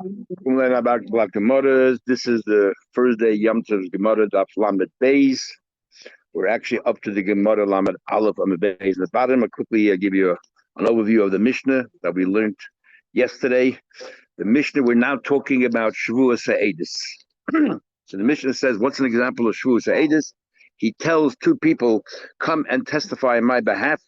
About Black Gemaras. This is the first day Yom Tov Gemara Daf Lamed Beis. We're actually up to the Gemara Lamed Aleph Lamed Beis. In the bottom, I'll quickly give you an overview of the Mishnah that we learned yesterday. The Mishnah, we're now talking about Shavuos Daf. So the Mishnah says, what's an example of Shavuos Daf? He tells two people, come and testify on my behalf,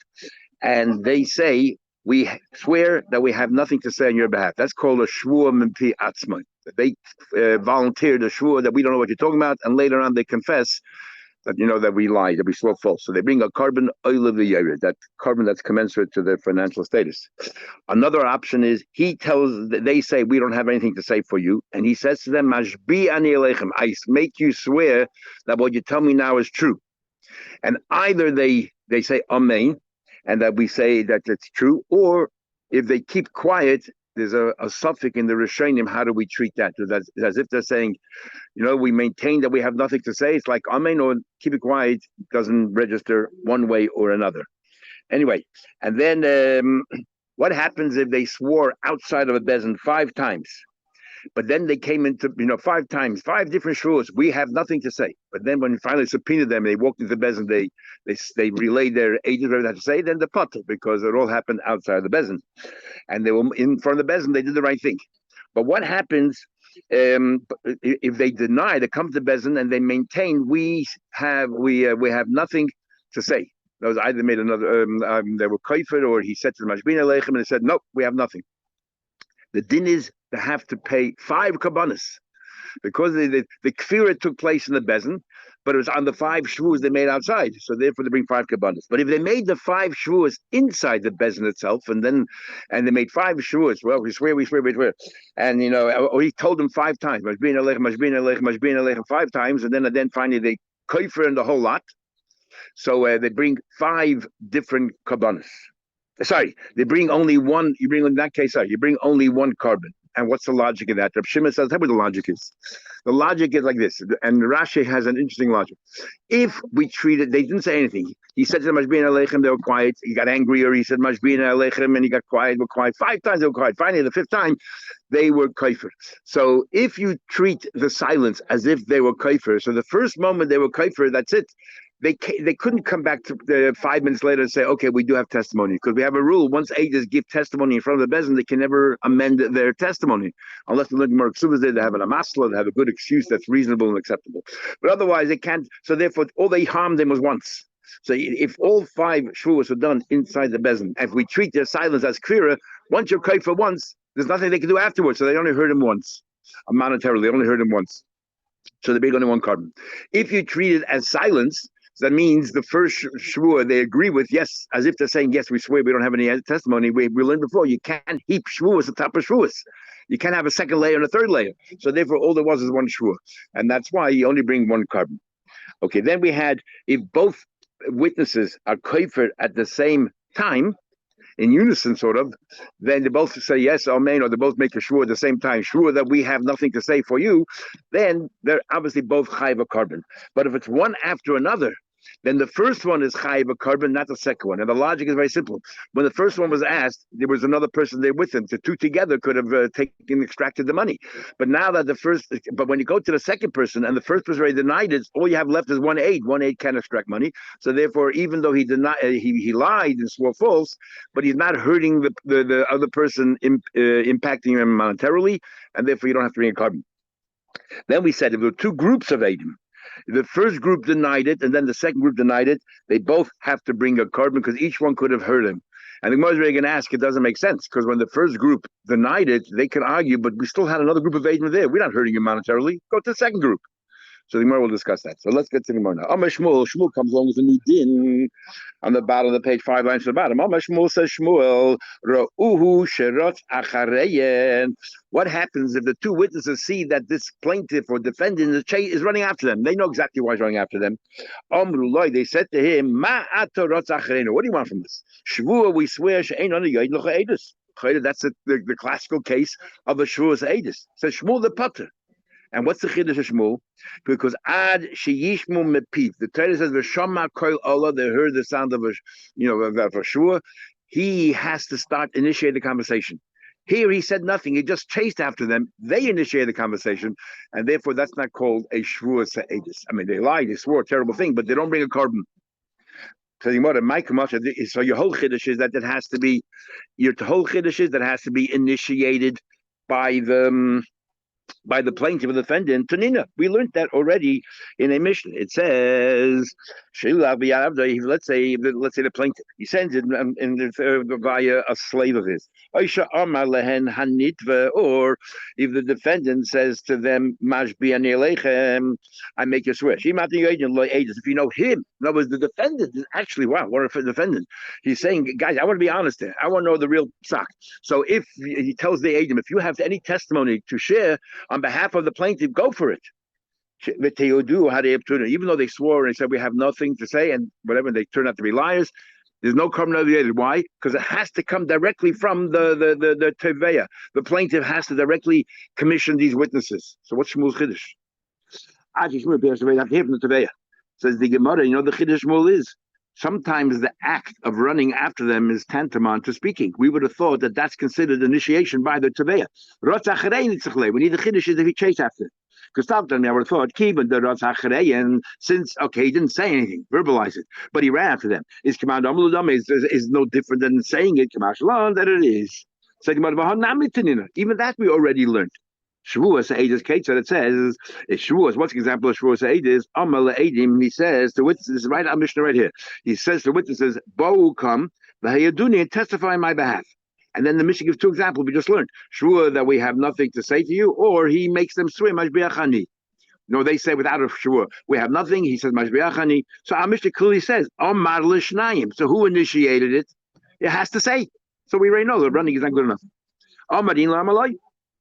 and they say, we swear that we have nothing to say on your behalf. That's called a shvua mimpi atzmai. They volunteered a shvua that we don't know what you're talking about, and later on they confess that that we lied, that we swore false. So they bring a carbon oil of the year, that carbon that's commensurate to their financial status. Another option is they say we don't have anything to say for you, and he says to them, Mashbi ani aleichem, I make you swear that what you tell me now is true. And either they say amen, and that we say that it's true, or if they keep quiet, there's a suffix in the Rishonim. How do we treat that? That's as if they're saying, we maintain that we have nothing to say. It's like amen, or keep it quiet doesn't register one way or another. Anyway, and then what happens if they swore outside of a bezin 5 times? But then they came into, 5 times, 5 different shuls. We have nothing to say. But then when we finally subpoenaed them, they walked into the bezin, they relayed their agents what they had to say, then the potter, because it all happened outside the bezin. And they were in front of the bezin, they did the right thing. But what happens if they deny, they come to the bezin and they maintain we have nothing to say? Those either made another, they were kaifer, or he said to the mashbin aleichem, and they said, nope, we have nothing. The din is they have to pay 5 kabbanas, because the kfira took place in the bezin, but it was on the 5 shvuos they made outside, so therefore they bring 5 kabbanas. But if they made the 5 shvuos inside the bezin itself, and they made 5 shvuos, well, we swear, and or he told them 5 times, mashbin aleichem, 5 times, and then finally they kaifer in the whole lot. So they bring 5 different kabbanas. Sorry, they bring only one. You bring only one carbon. And what's the logic of that? Reb Shimon says, that's what the logic is. The logic is like this, and Rashi has an interesting logic. If we treated, they didn't say anything. He said to them, Mashbin aleichem, they were quiet. He got angry, or he said, Mashbin aleichem, and he got quiet, were quiet. 5 times they were quiet. Finally, the 5th time, they were kaifer. So if you treat the silence as if they were kaifer, so the first moment they were kaifer, that's it. They couldn't come back to 5 minutes later and say, okay, we do have testimony, because we have a rule. Once agents give testimony in front of the bezin, they can never amend their testimony unless they look more exuberant. They have an amasla, they have a good excuse that's reasonable and acceptable. But otherwise, they can't. So therefore, all they harmed them was once. So if all 5 shvuos were done inside the bezin, if we treat their silence as kfira, once you're kaifer once, there's nothing they can do afterwards. So they only heard him once, monetarily. They only heard him once. So they bring only 1 carbon. If you treat it as silence, that means the first shvuah they agree with, yes, as if they're saying, yes, we swear we don't have any testimony. We learned before, you can't heap shvuahs on top of shvuahs. You can't have a second layer and a third layer. So therefore, all there was is 1 shvuah. And that's why you only bring 1 carbon. Okay, then we had, if both witnesses are kaifer at the same time, in unison sort of, then they both say yes, amen, or they both make a shvuah at the same time, shvuah that we have nothing to say for you, then they're obviously both chayiv a carbon. But if it's one after another, then the first one is chayiv a carbon, not the second one. And the logic is very simple. When the first one was asked, there was another person there with him. The 2 together could have extracted the money. But now that but when you go to the second person and the first person already denied it, all you have left is 1 aid. 1 aid can extract money. So therefore, even though he denied, he lied and swore false, but he's not hurting the other person, impacting him monetarily, and therefore you don't have to bring a carbon. Then we said if there were 2 groups of aidim, the first group denied it, and then the second group denied it, they both have to bring a carbon, because each one could have heard him. And the Gemara is going to ask, it doesn't make sense, because when the first group denied it, they can argue, but we still had another group of aidim there. We're not hurting him monetarily. Go to the second group. So the Gemara will discuss that. So let's get to the Gemara now. Amar Shmuel comes along with a new din on the bottom of the page, 5 lines to the bottom. Amar Shmuel says, Shmuel, Ra'uhu sherot achareyen. What happens if the 2 witnesses see that this plaintiff or defendant is running after them? They know exactly why he's running after them. Amrullah, they said to him, Ma atorot achareinu. What do you want from this? Shvuah, we swear, she'ein ani yoid locha edus. That's the classical case of a Shavuos Daf. Says Shmuel the Potter. And what's the chiddush of Shmuel? Because ad sheyishmu mepiv, the Torah says v'shama kol Allah, they heard the sound of a shua. He has to initiate the conversation. Here he said nothing. He just chased after them. They initiated the conversation, and therefore that's not called a Shavuos Ha'edus. I mean, they lied, they swore a terrible thing, but they don't bring a carbon. So your whole chiddush is that it has to be your whole chiddush is that has to be initiated by the plaintiff or the defendant. Tanina, we learned that already in a mission. It says, let's say the plaintiff he sends it via a slave of his, or if the defendant says to them, I make a swear. If you know him, in other words, the defendant is actually what if the defendant? He's saying, guys, I want to be honest here. I want to know the real sock. So if he tells the agent, if you have any testimony to share on behalf of the plaintiff, go for it. Even though they swore and said we have nothing to say and whatever, they turn out to be liars. There's no carbon obligated. Why? Because it has to come directly from the teveya. The plaintiff has to directly commission these witnesses. So what's Shmuel's chiddush? Have to hear from the teveya. Says the Gemara. The chiddush Shmuel is sometimes the act of running after them is tantamount to speaking. We would have thought that that's considered initiation by the Teveya. We need the chiddush if he chase after. Because I would have thought, and since, he didn't say anything, verbalize it, but he ran after them. Is command is no different than saying it, that it is. Even that we already learned. Shavuos Ha'edus Kate said it says Shavuos. What's the example of Shavuos Ha'edus? Amal Edim. He says the witnesses right. Our Mishnah right here. He says to witnesses, "Bo come v'hayaduni and testify on my behalf." And then the Mishnah gives two examples we just learned. Shvuah that we have nothing to say to you, or he makes them swear mashbiachani. They say without a Shavuah we have nothing. He says mashbiachani. So our Mishnah clearly says Amar l'shnayim. So who initiated it? It has to say. So we already know the running is not good enough. Amarin la'amalai.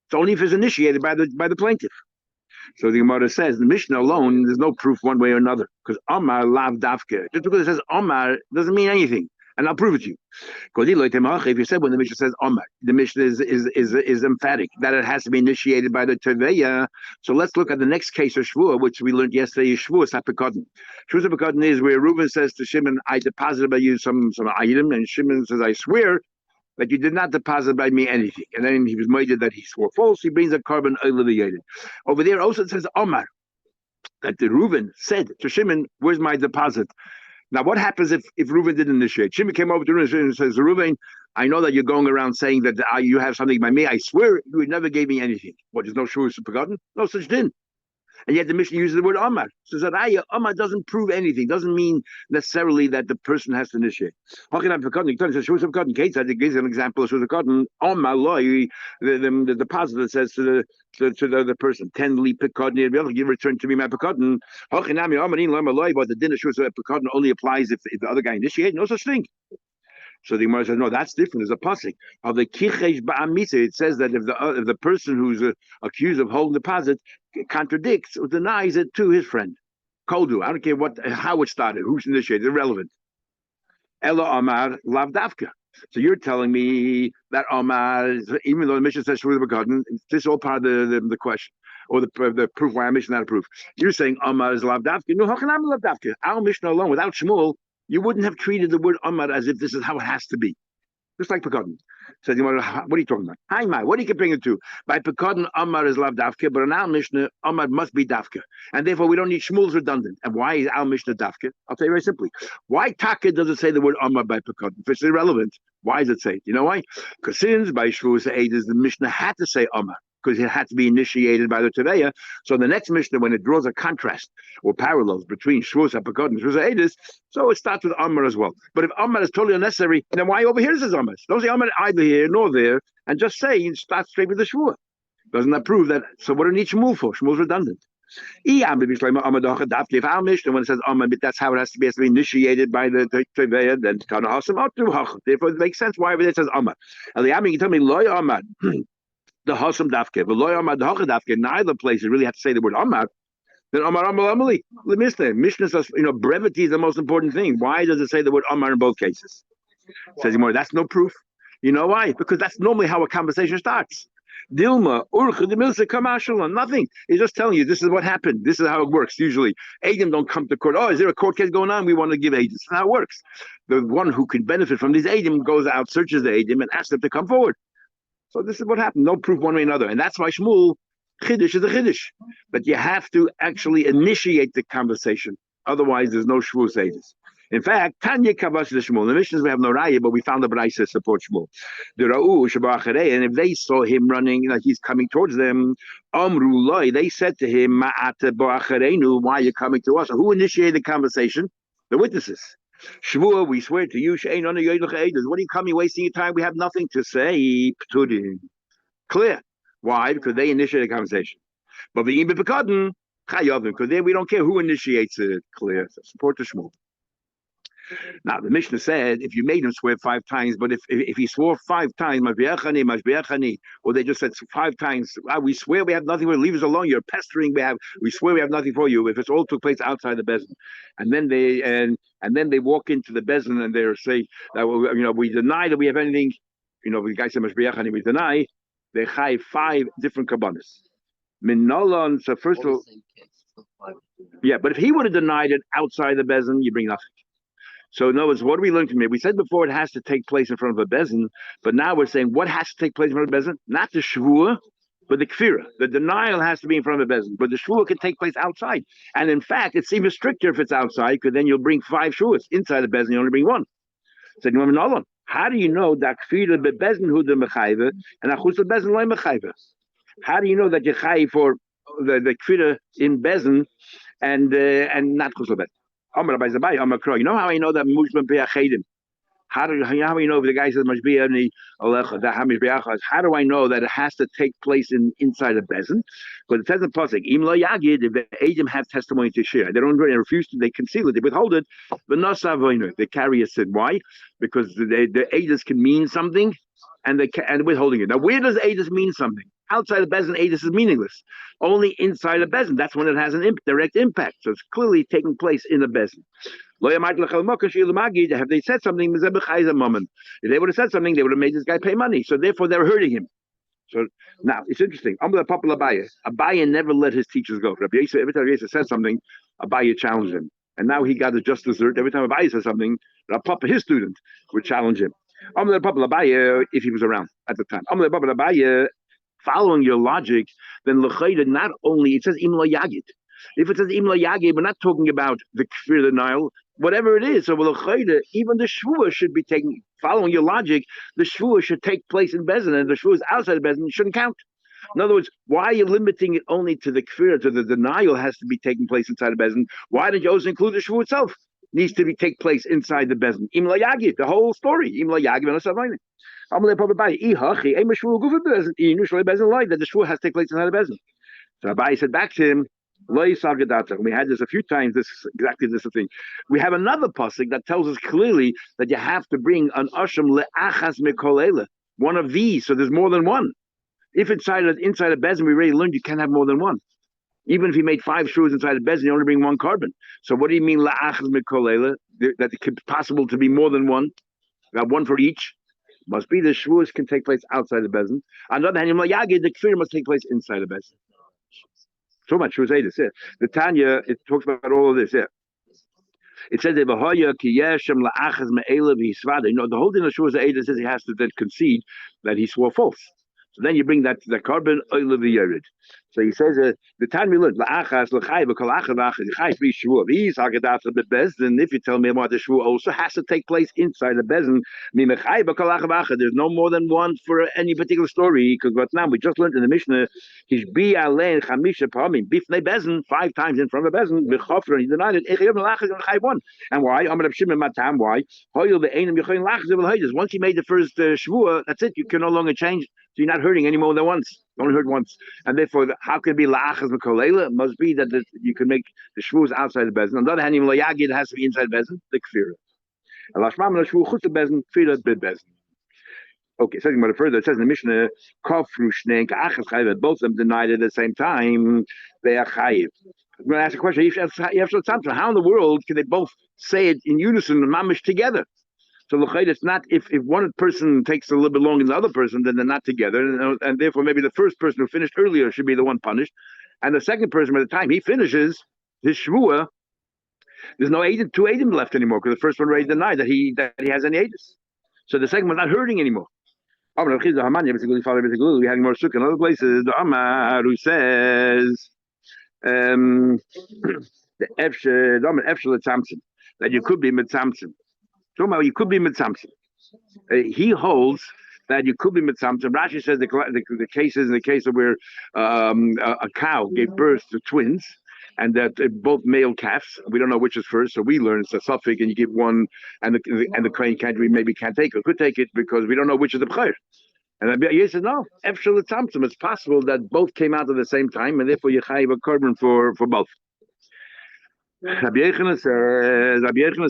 It's only if it's initiated by the plaintiff. So the Gemara says the Mishnah alone, there's no proof one way or another. Because Amar lav davke. Just because it says Amar doesn't mean anything. And I'll prove it to you. If you said when the Mishnah says Amar, the Mishnah is emphatic that it has to be initiated by the Teveya. So let's look at the next case of Shavuah, which we learned yesterday is Shavuos HaPekadon. Shavuos HaPekadon is where Reuben says to Shimon, I deposited by you some item, and Shimon says, I swear that you did not deposit by me anything. And then he was made that he swore false. He brings a carbon alleviated. Over there also it says Omar, that the Reuben said to Shimon, where's my deposit? Now, what happens if Reuben didn't initiate? Shimon came over to Reuben and says, Reuben, I know that you're going around saying that you have something by me. I swear you never gave me anything. What, there's no Shavuos forgotten? No such thing. And yet the Mishnah uses the word Omar. So that Omar doesn't prove anything. Doesn't mean necessarily that the person has to initiate. Gives an example of Shavuos Omar, the depositor says to the person, 10 li pekadon, you return to me my pekadon. But the din of Shavuos pekadon only applies if the other guy initiates. No such thing. So the Gemara says, no, that's different. There's a pasuk of the kichesh ba'amisa. It says that if the person who's accused of holding deposit contradicts or denies it to his friend, koldu. I don't care how it started, who's initiated, irrelevant. Ella Omar lav davka. So you're telling me that Omar, even though the Mishnah says Shavuos HaPekadon, this is all part of the question or the proof why our Mishnah not a proof. You're saying Omar is lav davka. No, how can I lav davka? Our Mishnah alone, without Shmuel, you wouldn't have treated the word Omar as if this is how it has to be. Just like Pekadon. So what are you talking about? Hi, Ma, what are you comparing it to? By Pekadon, Omar is lav dafka, but in our Mishnah, Omar must be dafka. And therefore, we don't need Shmuel's redundant. And why is our Mishnah dafka? I'll tell you very simply. Why Taka does it say the word Omar by Pekadon? If it's irrelevant, why does it say it? You know why? Because since by Shavuos Ha'edus, the Mishnah had to say Omar, because it had to be initiated by the Teveya. So the next Mishnah, when it draws a contrast or parallels between Shavuos HaPekadon and Shavuos Ha'edus, so it starts with Amar as well. But if Amar is totally unnecessary, then why over here it says Amar? Don't say Amar either here nor there, and just say start straight with the Shavuot. Doesn't that prove that? So what do you need Shmuel for? Shmuel's redundant. If our Mishnah, when it says Amar, that's how it has to be initiated by the Teveya, then therefore it makes sense why over there it says Amar. And you can tell me Loy Amar. The Hasam Dafke, but Loy Amar the Dafke, neither place you really have to say the word Amar. Then Amar Amali. The Mishnah says, brevity is the most important thing. Why does it say the word Amar in both cases? Says more, that's no proof. You know why? Because that's normally how a conversation starts. Dilma, Urcha, the Milsa, Kamashala, nothing. He's just telling you this is what happened. This is how it works usually. Adim don't come to court. Oh, is there a court case going on? We want to give Adim. This is how it works. The one who can benefit from these Adim goes out, searches the Adim, and asks them to come forward. So this is what happened. No proof one way or another. And that's why Shmuel, Chiddush is a Chiddush. But you have to actually initiate the conversation. Otherwise, there's no Shavuos Eidos. In fact, Tanya Kavash the Shmuel. The Mishnahs we have no Raya, but we found the Braisa to support Shmuel. The Ra'u Shabacharei, and if they saw him running, like he's coming towards them, Amru Loi, they said to him, Ma'ata Ba'acharenu, why are you coming to us? So who initiated the conversation? The witnesses. Shvua, we swear to you, Shein on the What are you coming wasting your time? We have nothing to say. Clear. Why? Because they initiated the conversation. But the Ibn Chayavim, because there we don't care who initiates it. Clear. So support the Shmuel. Now the Mishnah said if you made him swear 5 times, but if he swore 5 times, or they just said 5 times, we swear we have nothing for you, leave us alone, you're pestering, we swear we have nothing for you. If it all took place outside the bezin, and then they walk into the bezin and they say that we deny that we have anything, the guy said mashbiachani, we deny, they chai 5 different kabbanis. Minolon. So first of all, yeah, but if he would have denied it outside the bezin, you bring nothing. So in other words, what do we learn from here? We said before it has to take place in front of a bezin, but now we're saying what has to take place in front of a bezin? Not the shvua, but the kfira. The denial has to be in front of a bezin, but the shvua can take place outside. And in fact, it's even stricter if it's outside, because then you'll bring 5 shvuas. Inside the bezin, you only bring 1. So how do you know that kfira be bezin hu de mechayve and achus bezin loy mechayve? How do you know that you're chayiv for the kfira in bezin and not chus bezin? You know how I know that Mushman Be'achedim? How do I know if the guy says Mashbi'ani Alecha, how do I know that it has to take place inside a bezin? Because it says in Pasuk, Im lo yagid, if the Edom have testimony to share, they don't really refuse to, they conceal it, they withhold it, but not Savoino, they carry a sin. Why? Because the Edom can mean something and withholding it. Now, where does Edom mean something? Outside of bezin, Edom is meaningless. Only inside a bezin, that's when it has an direct impact. So it's clearly taking place in a bezin. Have they said something? If they would have said something, they would have made this guy pay money. So therefore, they're hurting him. So now it's interesting. Abaye never let his teachers go. Every time Yesa says something, Abaye challenged him, and now he got the just dessert. Every time Abaye says something, Papa, his student, would challenge him. Abaye, if he was around at the time. Abaye, following your logic, then l'chayda not only it says im lo yagid. If it says im lo yagid, we're not talking about the kfir denial, whatever it is. So l'chayda, even the shvua should be taking. Following your logic, the shvua should take place in bezin, and the shvua is outside of bezin shouldn't count. In other words, why are you limiting it only to the kfir, to the denial has to be taking place inside of bezin? Why did you also include the shvua itself? Needs to take place inside the bezin. Im lo yagid, the whole story. Im lo yagid v'nosavayim. That the shvua has to take place inside the bezin. So Abai said back to him, we had this a few times, exactly this thing. We have another pasuk that tells us clearly that you have to bring an asham le'achas mekolela, one of these, so there's more than one. If inside a bezin, we already learned you can't have more than one. Even if you made 5 shvuas inside a bezin, you only bring 1 carbon. So what do you mean le'achas mekolela? That it could be possible to be more than one? Got 1 for each. Must be the shvuas can take place outside the bezin. On the other hand, the kfir must take place inside the bezin. So much shvuas edus. Yeah. The Tanya, it talks about all of this. Yeah. It says that the whole thing of shvuas edus says he has to then concede that he swore false. So then you bring that the carbon oil of the yerid. So he says the time we learned la'achas l'chayv kol achas l'chayv be shvua. These hagadat the bezin. If you tell me what the shvua also has to take place inside the bezin, there's no more than one for any particular story. Because what now we just learned in the Mishnah, he's bi alein chamisha pamim bifnei bezin 5 times in front of bezin b'chofra. He denied it. One. And why? Amar Shimon matam. Why? Once you made the first shvua, that's it. You can no longer change. So you're not hurting any more than once. You only heard once. And therefore, how can it be la'achas v'koleila? It must be that you can make the shvuas outside the bezin. On the other hand, even lo'yagid has to be inside bezin, the kfira. And lashmam l'shvu chutz the bezin, kfira bid bezin. Okay, second but further, it says in the Mishnah, kafru shnei ka'achas chayiv, both of them denied at the same time, they are chayiv. I'm going to ask a question. How in the world can they both say it in unison and mamish together? So it's not if one person takes a little bit longer than the other person, then they're not together, and therefore maybe the first person who finished earlier should be the one punished, and the second person by the time he finishes his shvua, there's no two edim left anymore because the first one already denied that he has any edus. So the second one's not hurting anymore. Oh, no, Chizah Hamanya, basically, Father, basically, we had more sukkah in other places. The Amar who says, the Efshel Samson, that you could be with Samson. Somehow you could be with Samson. He holds that you could be mitzamtzim. Rashi says the case is in the case of where a cow gave birth to twins, and that both male calves. We don't know which is first, so we learn it's a suffix, and you give one, and the crane can't maybe can't take it, could take it because we don't know which is the b'chayr. And he says no, efshel tzamtzum. It's possible that both came out at the same time, and therefore you chayiv a korban for both. Rabbi Yechon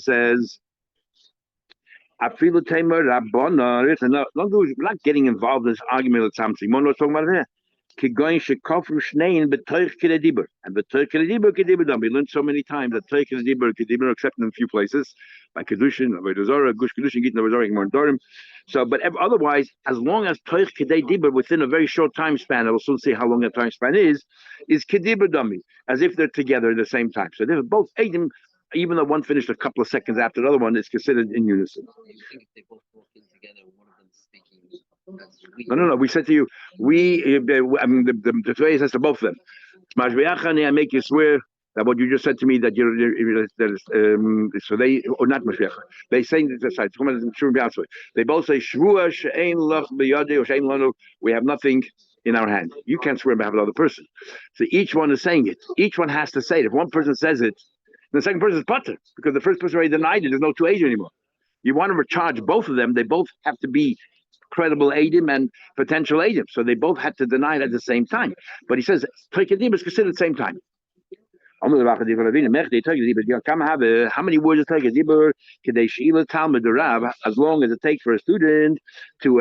says. I feel the tamer Rabbana. Listen, we're not getting involved in this argument with something. We're not talking about it. Kigoin shekofru shnein betoich kedibur and betoich kedibur kedibur. We learned so many times that betoich kedibur except in a few places, like kedushin, avodah zarah, gush kedushin, gittin avodah zarah, more dorim. So, but otherwise, as long as toich kedibur within a very short time span, I will soon see how long that time span is kedibur dummy, as if they're together at the same time. So they're both edim. Even though one finished a couple of seconds after the other one, it's considered in unison. You think if they both walk in together, one of them speaking, No. We said to you, I mean, the Torah says to both of them, I make you swear that what you just said to me that so they or not Mashviach. They say they both say Shvua she'ein lach b'yadei or she'ein lanu. We have nothing in our hand. You can't swear on behalf of another person. So each one is saying it. Each one has to say it. If one person says it, the second person is putter because the first person already denied it. There's no two age anymore. You want to recharge both of them. They both have to be credible Adim and potential Adim. So they both had to deny it at the same time. But he says, Toikadim is considered at the same time. How many words is Toikadim? As long as it takes for a student to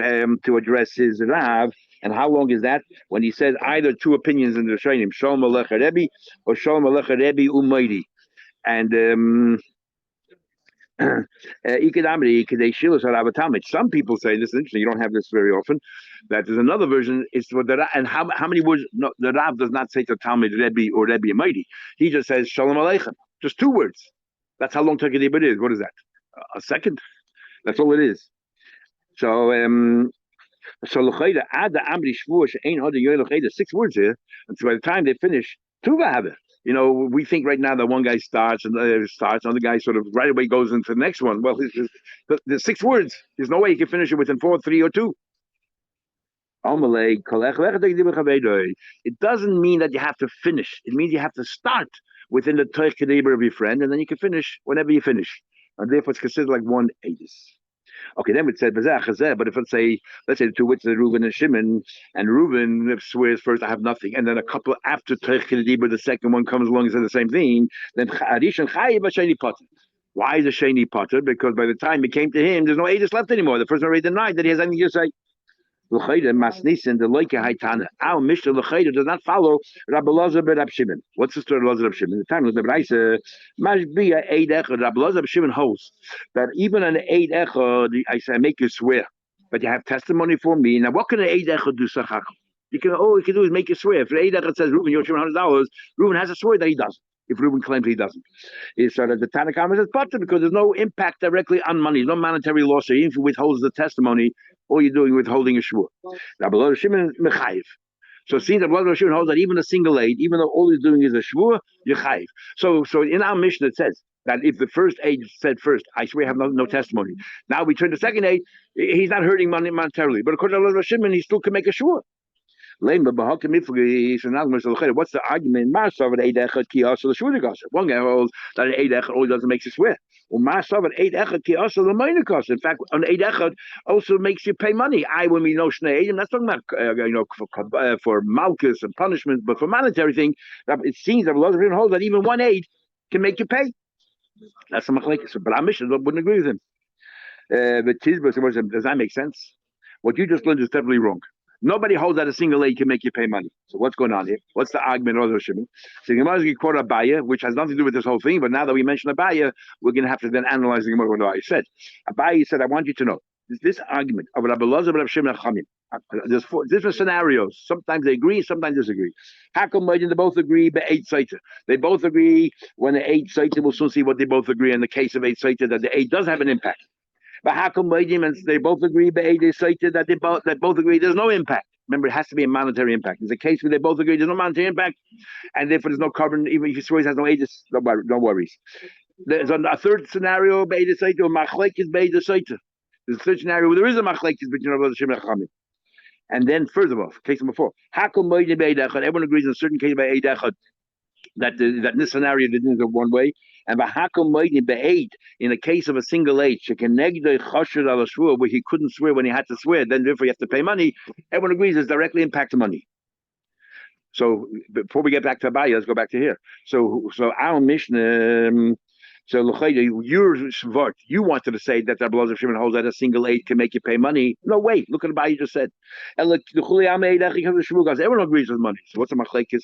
address his Rav. And how long is that? When he says either two opinions in the Shainim, Shalom Alecha Rebbe or Shalom Alecha Rebbe Umaydi. And some people say, this is interesting, you don't have this very often, that there's another version, is for the and how many words, no, the Rav does not say to Talmud Rebbe or Rebbe Amaidi. He just says Shalom Aleichem, just two words. That's how long Toikadim is. What is that? A second? That's all it is. So add the Amri Shvuah she'ein other yoy 6 words here, and so by the time they finish, Tuva have it. You know, we think right now that one guy starts, another guy sort of right away goes into the next one. Well, there's 6 words. There's no way you can finish it within 4, 3, or 2. It doesn't mean that you have to finish. It means you have to start within the Toich Kedibur of your friend, and then you can finish whenever you finish. And therefore, it's considered like one Adis. Okay, then it said, but if let's say the two witnesses, Reuben and Shimon, and Reuben swears first, I have nothing, and then a couple after Toich Kedibur, the second one comes along and says the same thing, then Harish and Chayiv Sheni Potter. Why is a Sheni Potter? Because by the time it came to him, there's no Adis left anymore. The first one already denied that he has anything to say. Our Mishnah does not follow Rabbi Lazar ben Rab Shimon. What's the story of Lazar ben Shimon? The time of the Braisa, Mashbiya Eid Echad. Rabbi Lazar ben Shimon holds that even an Eid Echad, I say, make you swear, but you have testimony for me. Now, what can an Eid Echad do? All he can do is make you swear. If an Eid Echad says Reuben, you're $100, Reuben has to swear that he doesn't. If Reuben claims he doesn't, it's that the Tanakhama says potter because there's no impact directly on money, no monetary loss. So even if he withholds the testimony, all you're doing is withholding a shvur. Rabbi Shimon mechayiv. So seeing that Rabbi Shimon holds that even a single aid, even though all he's doing is a shvur, you're chayiv. So in our Mishnah it says that if the first aid said first, I swear I have no testimony. Now we turn to the second aid, he's not hurting money monetarily, but according to Rabbi Shimon, he still can make a shvur. What's the argument? One guy holds that an Eid Echad only doesn't make you swear. In fact, an Eid Echad also makes you pay money. When we know Shnei Eidim, that's talking about for malchus and punishment, but for monetary thing, it seems that a lot of people hold that even one aid can make you pay. That's the machlekes. But our Mishnah wouldn't agree with him. Does that make sense? What you just learned is definitely wrong. Nobody holds that a single aid can make you pay money. So what's going on here? What's the argument of Shimon? So Gemara quote Abaya, which has nothing to do with this whole thing, but now that we mention Abaya, we're going to have to then analyze the Gemara what Abaya said. Abaya said, I want you to know, this argument of Rabbi Lazar ben Shimon Chamim, there's 4 different scenarios. Sometimes they agree, sometimes disagree. How come they both agree by 8 Saita? They both agree when the 8 Saita, we'll soon see what they both agree in the case of 8 Saita, that the 8 does have an impact. And they both agree that both agree there's no impact. Remember, it has to be a monetary impact. There's a case where they both agree there's no monetary impact, and therefore there's no carbon. Even if he swears has no ages, no worries. There's a third scenario, Be'eda Saita, or Machlekes Be'eda Saita. There's a third scenario where there is a Machlekes between Rav Shimon and Chachamim. And then, first of all, case number 4, Hakom Be'eda Be'eda Echad. Everyone agrees in a certain case by Be'eda Echad that in this scenario the didn't go one way. And Hakom Be'eda Be'ed, in the case of a single age, where he couldn't swear when he had to swear, then therefore you have to pay money. Everyone agrees it directly impacts the money. So before we get back to Abaye, let's go back to here. So our Mishnah. So your svart, you wanted to say that the Rabbi Shimon holds that a single aid can make you pay money. No, wait, look at the you just said. Everyone agrees with money. So what's the machlekes?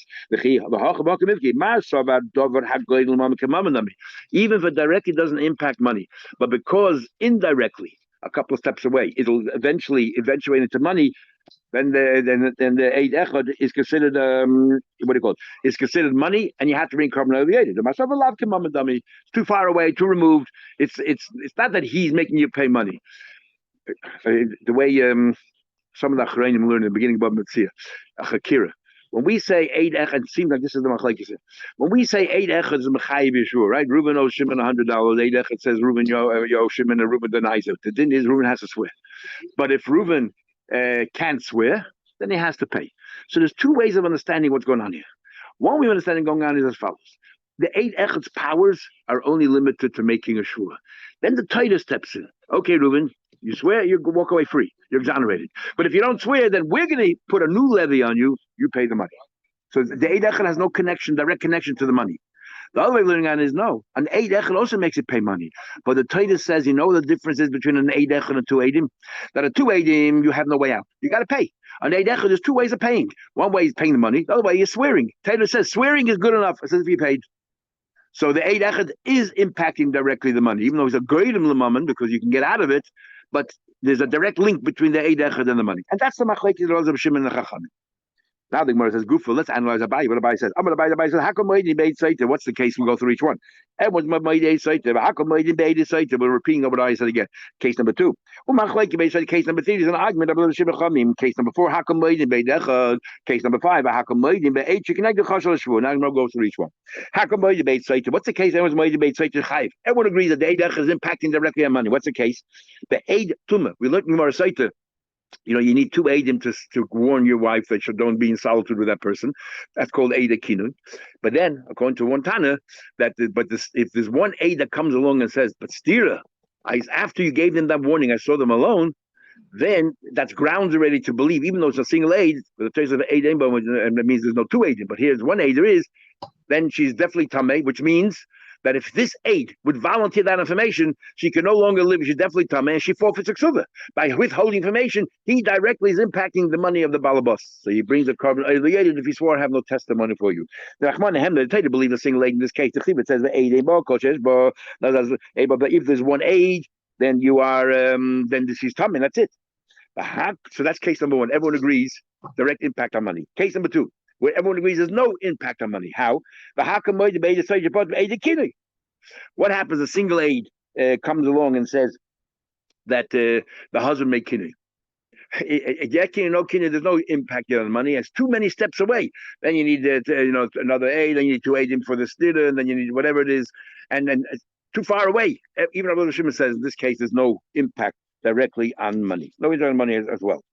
Even if it directly doesn't impact money, but because indirectly, a couple of steps away, it'll eventually eventuate into money. Then the Eid Echad is considered what do you call it? Is considered money, and you have to bring carbon over the Eid. It's too far away, too removed. It's not that he's making you pay money. The way some of the Acharayim learn in the beginning about Mitzvah, Chakira. When we say Eid Echad, it seems like this is the machlekes. When we say Eid Echad is Mechayiv Yeshua, right? Reuben owes Shimon $100. Eid Echad says Reuben yo Shimon, and Reuben denies it. The din is Reuben has to swear. But if Reuben can't swear, then he has to pay. So there's two ways of understanding what's going on here. One way of understanding going on is as follows. The Eid Echad's powers are only limited to making a shua. Then the Torah steps in. Okay, Reuben, you swear, you walk away free. You're exonerated. But if you don't swear, then we're going to put a new levy on you. You pay the money. So the Eid Echad has no connection, direct connection to the money. The other way of learning on is no. An Eid Echad also makes it pay money. But the Torah says, you know the difference is between an Eid Echad and two Eidim? That a two Eidim, you have no way out. You got to pay. An Eid Echad, there's two ways of paying. One way is paying the money. The other way is swearing. Torah says swearing is good enough. It says if you paid. So the Eid Echad is impacting directly the money, even though it's a Goyim Lamaman because you can get out of it. But there's a direct link between the Eid Echad and the money. And that's the machlekes of Shimon and Chachamim. Now the Gemara says, "Gufa, let's analyze Abaye." What Abaye says, Abaye says, "How come Moedi made Saita?" What's the case? We'll go through each one. Everyone's Moedi Saita. How come Moedi made Saita? We're repeating what I said again. Case number 2. Case number 3 is an argument about the Shibachamim. Case number 4, how come Moedi made Echad? Case number 5, how come Moedi made 8? You can the Chashal Shvu. Now we'll go through each one. How come Moedi made Saita? What's the case? Everyone's Moedi made Saita Chayiv. Everyone agrees that the Eid Echad is impacting directly on money. What's the case? The Eid Tumah. We learned in Gemara Saita. You know, you need two Eidim to warn your wife that you don't be in solitude with that person. That's called Eid Kinun. But then, according to one Tana, if there's one Eid that comes along and says, "But Stira, after you gave them that warning, I saw them alone," then that's grounds already to believe, even though it's a single Eid, but the case of Eid and that means there's no two Eidim. But here's one Eid there is, then she's definitely Tameh, which means that if this aide would volunteer that information, she can no longer live. She's definitely tameh, and she forfeits a ksuva. By withholding information, he directly is impacting the money of the balabas. So he brings a carbon. If he swore, I have no testimony for you. The Rahman and the Torah believe a single aide in this case. The Chibit says the aide but if there's one aide, then you are then she's tameh. That's it. So that's case number 1. Everyone agrees direct impact on money. Case number 2. Where everyone agrees there's no impact on money. How? What happens? A single aid comes along and says that the husband made kinui. No kinui, there's no impact yet on money. It's too many steps away. Then you need another aid. Then you need to aid him for the stira, and then you need whatever it is, and then it's too far away. Even Rabbi Shimon says in this case there's no impact directly on money. No impact on money as well.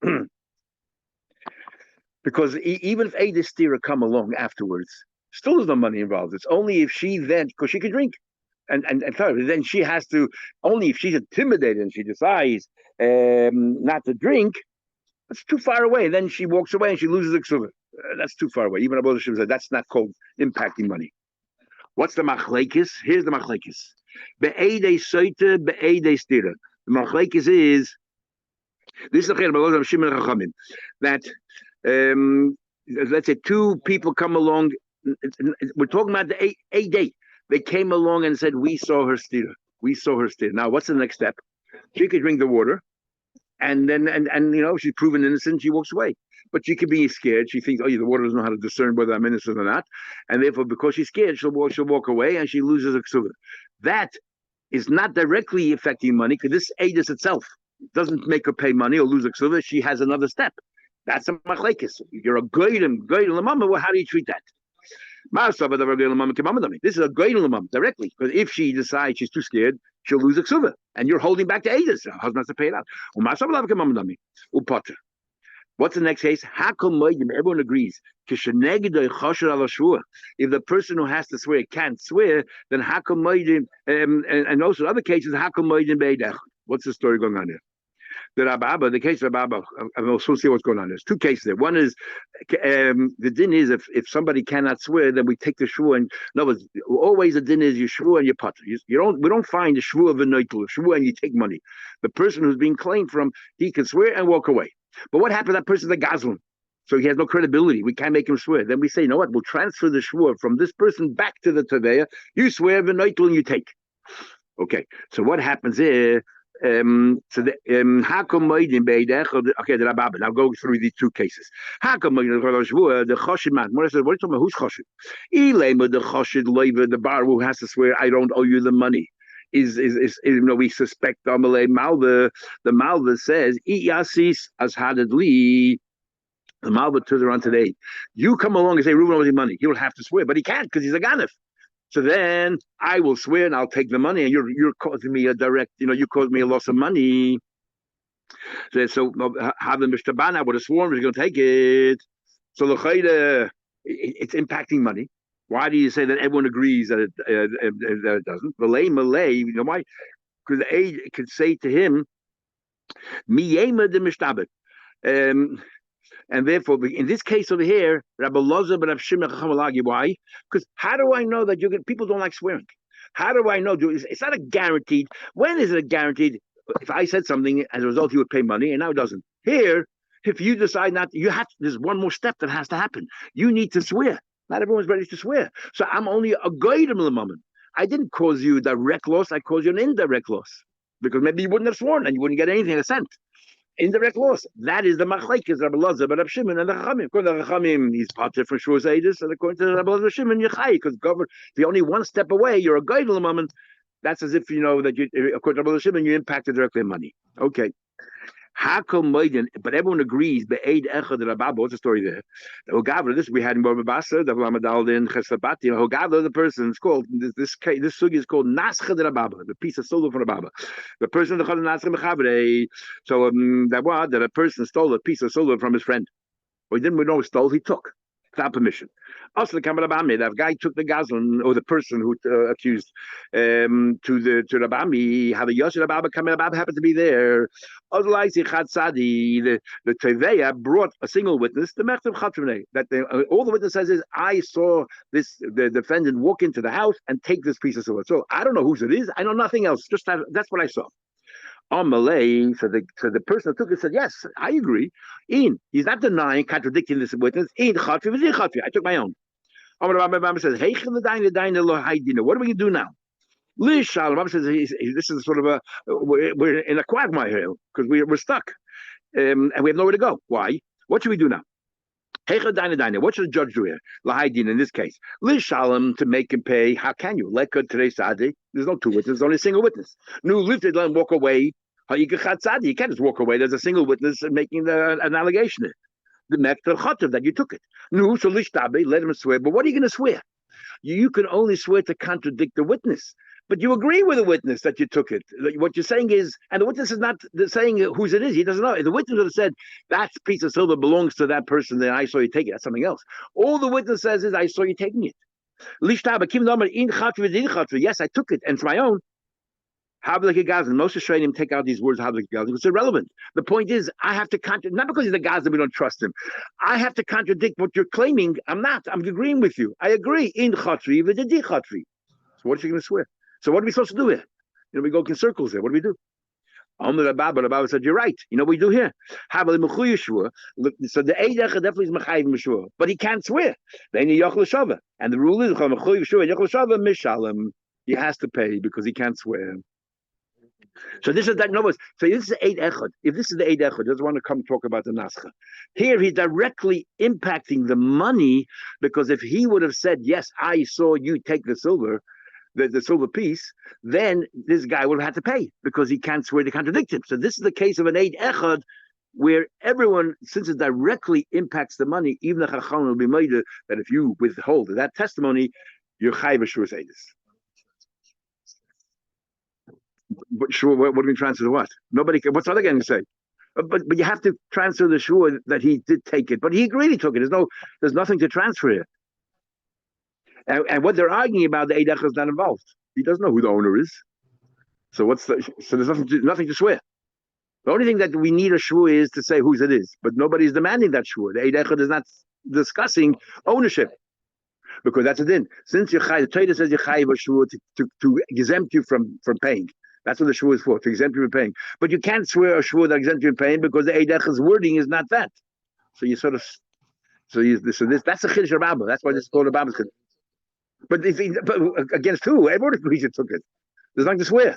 Because even if Eid Stira come along afterwards, still there's no money involved. It's only if she then, because she can drink, and then she has to, only if she's intimidated and she decides not to drink, that's too far away. Then she walks away and she loses the ksuva. That's too far away. Even Abu Hashem said that's not called impacting money. What's the machlekes? Here's the machlekes. Be'edei soite, be'edei stira. The machlekes is, this is the Shimon Chachamim, that let's say two people come along. We're talking about the a date. They came along and said, "We saw her stira. We saw her stira." Now, what's the next step? She could drink the water, and then she's proven innocent. She walks away, but she could be scared. She thinks, "Oh, the water doesn't know how to discern whether I'm innocent or not," and therefore, because she's scared, she'll walk away, and she loses her ksuva. That is not directly affecting money because this Aedis itself doesn't make her pay money or lose a ksuva. She has another step. That's a machlekes. You're a goyim lamama. Well, how do you treat that? This is a goyim lamama directly, because if she decides she's too scared, she'll lose a ksuva, and you're holding back the Aedis. Her husband has to pay it out. What's the next case? Everyone agrees. If the person who has to swear can't swear, then and also other cases, what's the story going on here? The case of Abba, we'll see what's going on. There's two cases there. One is the din is if somebody cannot swear, then we take the shvua. And in other words, always the din is you shvua and you potter. We don't find the shvua of a noitel, shvua and you take money. The person who's being claimed from, he can swear and walk away. But what happens? That person's a gazlan, so he has no credibility. We can't make him swear. Then we say, you know what? We'll transfer the shvua from this person back to the taveya. You swear the noitel and you take. Okay. So what happens here? Okay, I'll go through these two cases. The choshed man. What are you talking about? Who's choshed? The choshed the bar who has to swear, I don't owe you the money. Is we suspect the Malva says Yasis as hadadli. The Malva turns around today. You come along and say Reuben owes you money. He'll have to swear, but he can't because he's a ganef. So then I will swear and I'll take the money, and you're causing me a direct, you caused me a loss of money. So have the Mishtaban, I would have sworn he's going to take it. So the it's impacting money. Why do you say that everyone agrees that it doesn't? Malay, you know why? Because the aide could say to him, Miyema de Mishtabet. And therefore, in this case over here, Rabbi Loza ben Shimon, why? Because how do I know that people don't like swearing? How do I know? It's not a guaranteed. When is it guaranteed? If I said something, as a result, he would pay money, and now it doesn't. Here, if you decide not, there's one more step that has to happen. You need to swear. Not everyone's ready to swear. So I'm only a goyim l'mammon. I didn't cause you direct loss. I caused you an indirect loss. Because maybe you wouldn't have sworn and you wouldn't get anything, a cent. Indirect loss. That is the machlekes, Rabbi Lazar, but Rabbi Shimon and the Chachamim. According to the Chachamim, he's part of Shavuos Daf, and according to Rabbi Lazar Shimon, you're chai, because if you're only one step away, you're a goyim l'mammon. That's as if that you, according to Rabbi Lazar Shimon, you impacted directly in money. Okay. But everyone agrees. What's the story there? This we had in Babasa, the Lamadal in Chesabati. Hogavra, the person is called this sugi is called Nascha de Rababa, the piece of silver from Rababa. The person the Nascha Mechabre. So that a person stole a piece of silver from his friend. We didn't know he stole. He took without permission. Also, that guy took the gazlan, or the person who accused, to the Rabami. How the Yosef Rababa happened to be there. The Teveya brought a single witness, the Mechtav Chatrune, that all the witness says is, I saw the defendant walk into the house and take this piece of silver. So I don't know whose it is. I know nothing else. Just that's what I saw. On Malay, so the person that took it said, yes, I agree. He's not denying, contradicting this witness. I took my own. Says, hey, what are we going to do now? Says, this is sort of we're in a quagmire here because we're stuck and we have nowhere to go. Why? What should we do now? What should the judge do here? In this case, to make him pay. How can you? There's no two witnesses, there's only a single witness. Lifted, let him walk away. You can't just walk away. There's a single witness making an allegation there. The mekter chotav that you took it. So let him swear. But what are you going to swear? You can only swear to contradict the witness. But you agree with the witness that you took it. What you're saying is, and the witness is not saying whose it is. He doesn't know. If the witness would have said, that piece of silver belongs to that person, then I saw you take it. That's something else. All the witness says is, I saw you taking it. Yes, I took it, and it's my own. Most Australians take out these words, it's irrelevant. The point is, I have to contradict, not because he's a Gaza, we don't trust him. I have to contradict what you're claiming. I'm not. I'm agreeing with you. I agree. In Chatri, v'dedi Chatri. So what are you going to swear? So what are we supposed to do here? We go in circles here. What do we do? Rabbi said, you're right. What we do here? So the Eidech definitely is Mechayim Meshua, but he can't swear. And the rule is, he has to pay because he can't swear. So this is that. No, so this is Eid Echad. If this is the Eid Echad, doesn't want to come talk about the Nascha. Here he's directly impacting the money, because if he would have said, yes, I saw you take the silver, the silver piece, then this guy will have to pay because he can't swear to contradict him. So this is the case of an Eid Echad where everyone, since it directly impacts the money, even the Chacham will be made that if you withhold that testimony, you're Chai B'Shur Eidus. But sure, what do we transfer to what? Nobody can. What's the other guy going to say? But you have to transfer the shur that he did take it, but he agreed he took it. There's nothing to transfer here. And what they're arguing about, the Eid Echad is not involved. He doesn't know who the owner is. So there's nothing to swear. The only thing that we need a shur is to say whose it is, but nobody's demanding that shur. The Eid Echad is not discussing ownership because that's a din. Since the Torah says you chayiv a shur to exempt you from paying. That's what the shur is for, to exempt you from paying. But you can't swear a shur that exempts you from paying because the Eid Echad's wording is not that. So you sort of that's a chiddush Rabba. That's why this is called a Rabba's chiddush. But against who? Everyone agrees it took it. There's nothing to swear.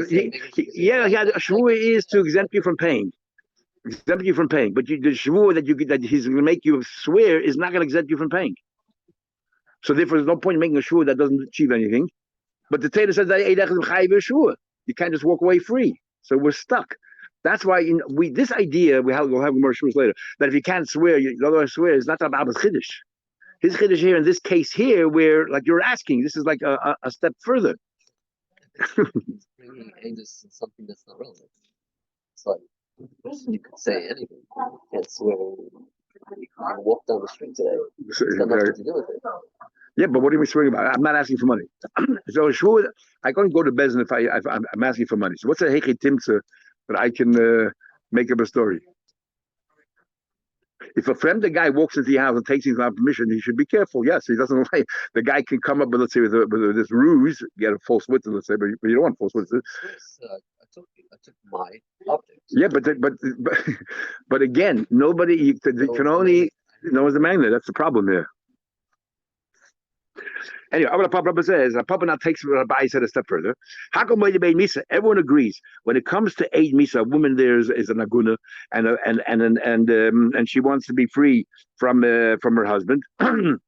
Yeah, a shvua is to exempt you from paying. Exempt you from paying. But the shvua that he's going to make you swear is not going to exempt you from paying. So therefore, there's no point in making a shvua that doesn't achieve anything. But the Torah says that you can't just walk away free. So we're stuck. That's why this idea we'll have more shvuas later. That if you can't swear, the other way to swear is not about his chiddush. His chiddush here in this case here, where like you're asking, this is like a step further. Bringing Aegis is something that's not relevant. It's like you could say anything. You can't swear. You can walk down the street today. It's got nothing to do with it. Yeah, but what are we swearing about? I'm not asking for money. So sure, I can't go to Bezin if I'm asking for money. So what's a hechi timtza that I can make up a story? If a friend, the guy walks into your house and takes things without permission, he should be careful. Yes, he doesn't like the guy can come up with, let's say, with this ruse, get a false witness, let's say, but you don't want false witnesses. I took my optics. Yeah, but again, nobody can only no one's the magnet. That's the problem here. Anyway, what Papa says, Papa now takes Rabbi said a step further. Everyone agrees when it comes to Eid Misa, a woman there is an aguna, and she wants to be free from her husband. Shehu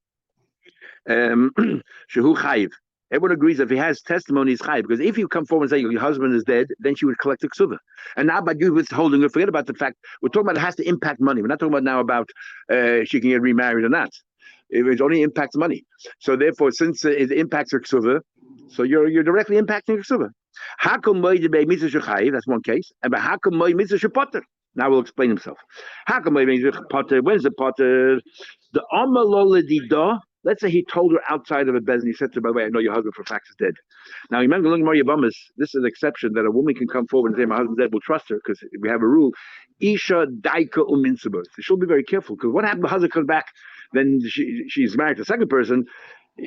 chayiv. Everyone agrees that if he has testimony, he's chayiv. Because if you come forward and say your husband is dead, then she would collect the ksuva. And now, by you withholding her, forget about the fact we're talking about it has to impact money. We're not talking about now about she can get remarried or not. It only impacts money. So therefore, since it impacts her ksuva, so you're directly impacting her ksuva. That's one case. And now we'll explain himself. When's the potter? The amaloladidah. Let's say he told her outside of a bezin. He said to her, by the way, I know your husband for fact is dead. Now, remember, this is an exception that a woman can come forward and say, my husband's dead, we'll trust her, because we have a rule. Isha daika uminsabah. She'll be very careful, because what happens when the husband comes back, then she's married to a second person,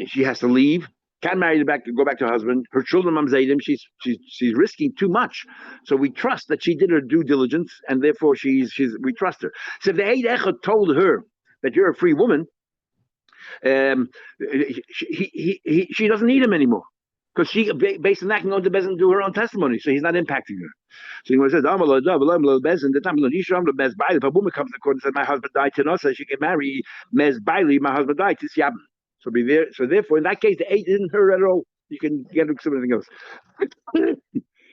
she has to leave, can't go back to her husband, her children, mamzaydim, she's risking too much. So we trust that she did her due diligence, and therefore we trust her. So if the Eid Echad told her that you're a free woman, she doesn't need him anymore because she, based on that, can go to Bezin and do her own testimony, so he's not impacting her. So he says, the time if a woman comes to court and says, my husband died, so she can marry Mez Bailey, my husband died, so be there. So therefore, in that case, the Eid isn't her at all. You can get something else.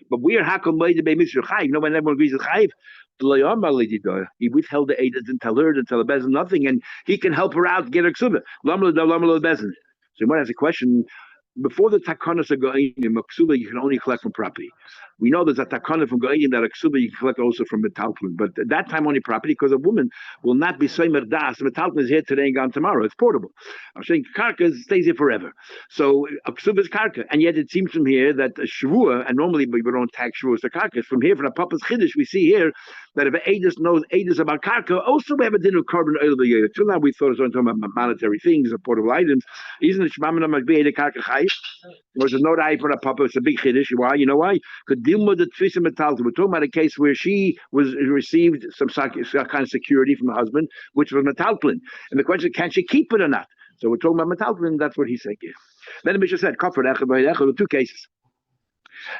But we're hakom the be Mr. Chayiv. You know, when everyone agrees with Chayiv, he withheld the Eid, didn't tell her, didn't tell the Bezin nothing, and he can help her out, get her ksuba. So you might ask a question. Before the takanas of goyim, a ksuba you can only collect from property. We know there's a takana from goyim that a ksuba you can collect also from metaltlin, but at that time only property, because a woman will not be soimer das. Metaltlin is here today and gone tomorrow. It's portable. I'm saying karka stays here forever. So a ksuba is karka, and yet it seems from here that a shavua, and normally we don't tag shavuos to karkas. From here, from the papa's chiddush, we see here that if an Eidus knows Eidus about karka, also we have a din of carbon oil of the year. Till now we thought it was only talking about monetary things or portable items. Isn't it shmamina must be a karka chayv? There's no eye for the papa. It's a big chiddush. Why? You know why? Because Dilma the Tvisa Metalta. We're talking about a case where she received some kind of security from her husband, which was metaltlin. And the question is, can she keep it or not? So we're talking about metaltlin. That's what he's saying here. Then the Mishnah said, "Kafir echad b'echad." There were two cases.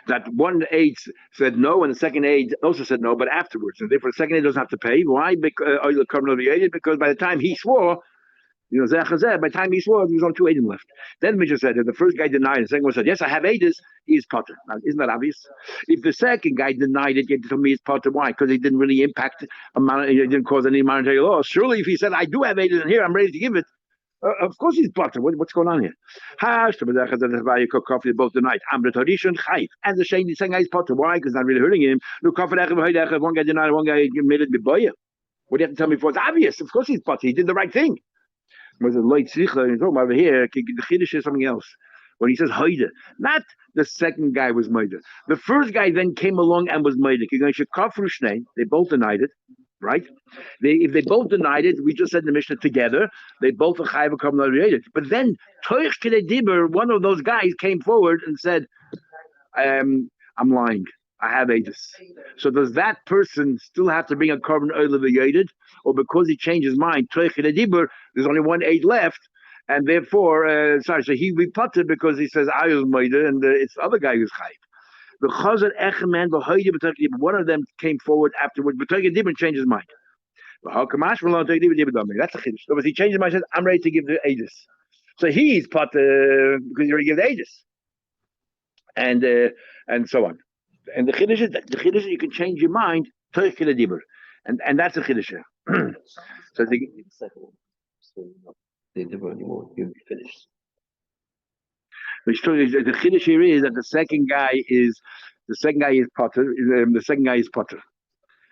That one aide said no, and the second aide also said no, but afterwards. And therefore, the second aide doesn't have to pay. Why? Because by the time he swore, You know, by the time he swore, there was only two Eidim left. Then the Mishnah said that the first guy denied, the second one said, yes, I have Eidim, he is Potter. Now, isn't that obvious? If the second guy denied it, you tell me it's Potter. Why? Because he didn't really impact, it didn't cause any monetary loss. Surely if he said, I do have Eidim here, I'm ready to give it, of course he's Potter. What's going on here? Both tonight. And the second guy is Potter. Why? Because it's not really hurting him. One guy denied, one guy made it Biboya. What do you have to tell me for? It's obvious. Of course he's Potter. He did the right thing. Was it light tzricha? You're talking over here. The chiddush is something else. When he says hoide, not the second guy was moide. The first guy then came along and was moide. They both denied it, right? If they both denied it, we just said in the Mishnah together. They both are chayav come related. But then toich kidei dibur, one of those guys came forward and said, "I'm lying. I have Aedis." So does that person still have to bring a carbon oil of a yedid, or because he changed his mind, toich kidei dibur, there's only one aid left, and therefore, so he reputted because he says I was moide, and it's the other guy who's chayav. The chazar echeman one of them came forward afterwards, but didn't change his mind. That's a chiddush. So if he changed his mind, he says, "I'm ready to give the Aedis." So he's part because he already gave the Aedis, and so on. And the chiddush is you can change your mind, and that's a chiddush. So the second one, so they never anymore. You'll be finished. The chiddush here is that the second guy is Potter. The second guy is Potter.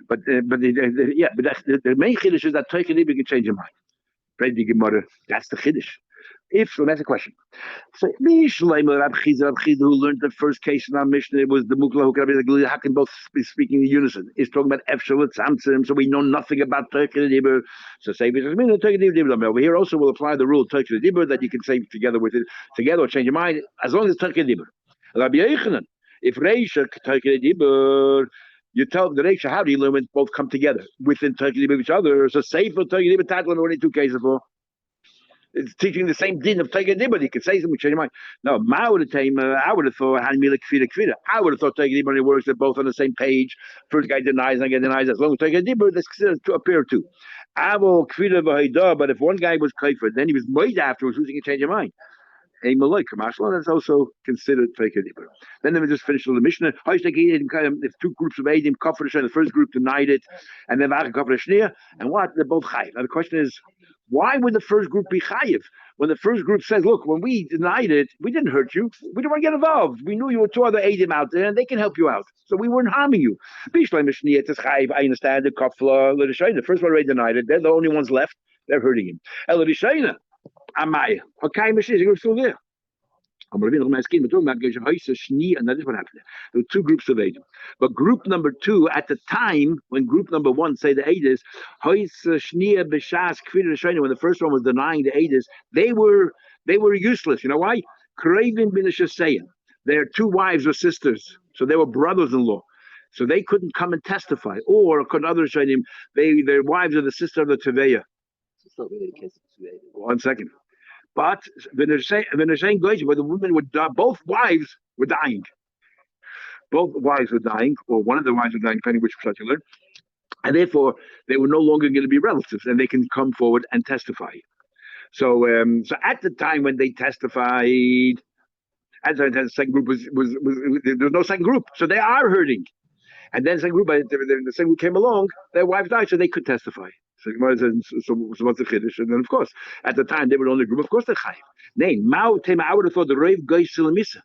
But the main chiddush is that Toich Dibur can change your mind. Right, the Gemara. That's the chiddush. If so, that's a question. So Rab Chizda, who learned the first case in our Mishnah, it was the Mukla who could how can both be speaking in unison? Is talking about Efshel with Tzamtzim, so we know nothing about Toich Dibur. So say Toich Dibur. Over here also will apply the rule Toich Dibur that you can say together or change your mind as long as Toich Dibur. Rabbi Yochanan, if Reisha Toich Dibur, you tell the Reisha how do you learn when both come together within Toich Dibur each other? So say for Toich Dibur, Tatlan only two cases for. It's teaching the same din of Toich Dibur. You could say something, change your mind. No, I would have thought I would have thought Toich Dibur only works. They're both on the same page. First guy denies, second guy denies. As long as Toich Dibur, that's considered to appear two. But if one guy was kaifer, then he was made afterwards, who's going to change your mind? A malay commercial, that's also considered Toich Dibur. Then they just finished the Mishnah. If two groups of Eidim, the first group denied it, and then and what? They're both chayiv. Now the question is, why would the first group be chayiv? When the first group says, look, when we denied it, we didn't hurt you. We didn't want to get involved. We knew you were two other Eidim out there, and they can help you out. So we weren't harming you. I understand the kafla, the first one already denied it. They're the only ones left. They're hurting him. Amaya. Okay, Mashiach, you're still there. And that is what happened. There were two groups of Eidim. But group number two, at the time, when group number one say the Eidim, when the first one was denying the Eidim, they were useless. You know why? Their two wives or sisters, so they were brothers-in-law. So they couldn't come and testify. Or could others say him, their wives are the sister of the Teveya. It's not really the case of two Eidim. 1 second. But when they're saying where the women would die, both wives were dying. Both wives were dying, or one of the wives were dying, depending which particular, and therefore they were no longer going to be relatives, and they can come forward and testify. So at the time when they testified, the second group was there was no second group, so they are hurting. And then the second group came along, their wives died, so they could testify. So what's the chiddush? And then of course, at the time they were the only group. Of course they're chayiv. Nay, I would have thought the rave goyis misa.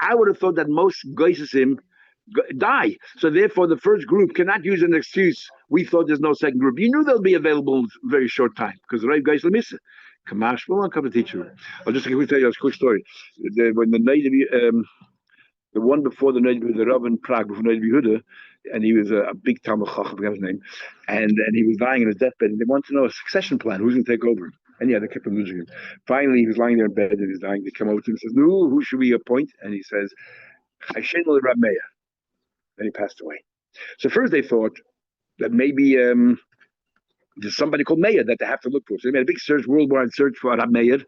I would have thought that most goyisim die. So therefore, the first group cannot use an excuse. We thought there's no second group. You knew they'll be available in a very short time because the rave goyis misa. Kamash, well, come to teach you. I'll just tell you a quick story. When the one before the Noda, the Rav in Prague before Noda Yehuda, and he was a big Talmud Chacham, I forgot his name, and he was dying in his deathbed, and they wanted to know a succession plan, who's going to take over. And yeah, they kept on losing him. Finally, he was lying there in bed and he was dying. They come over to him and says, "No, who should we appoint?" And he says, "Chashen Rab Meir." Then he passed away. So first they thought that maybe there's somebody called Meir that they have to look for. So they made a big search, worldwide search for Rab Meir.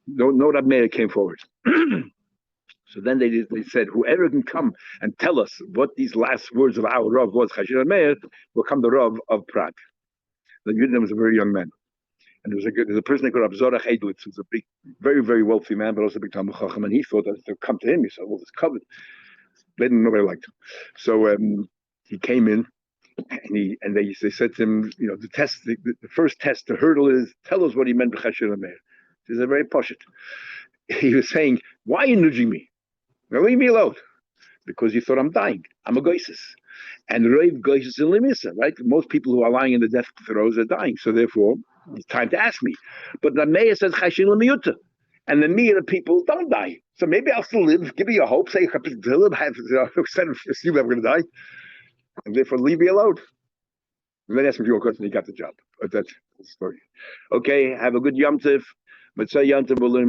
No Rab Meir came forward. So then they said, whoever can come and tell us what these last words of our Rav was, Chashen Rab Meir, will come the Rav of Prague. The Yudin was a very young man. And there's a person that called Zorach Edlitz, who's a big, very, very wealthy man, but also a big Talmud Chacham, and he thought that they'd come to him. He said, well, it's covered. Nobody liked him. So he came in, and they said to him, the test, the first test, the hurdle is, tell us what he meant by Chesed Lameir. This is a very poshut. He was saying, why are you nudging me? Now leave me alone. Because you thought I'm dying. I'm a goisis. And Reiv goisis in limisa, right? Most people who are lying in the death throes are dying. So therefore, it's time to ask me. But the mayor says chashin lemiyuta. And the me of the people don't die. So maybe I'll still live. Give me a hope. Say, instead of assume I'm going to die. And therefore, leave me alone. And then ask him your question. He got the job. But that's the story. Okay, have a good Yom Tiv. Mitzvah Yom Tiv.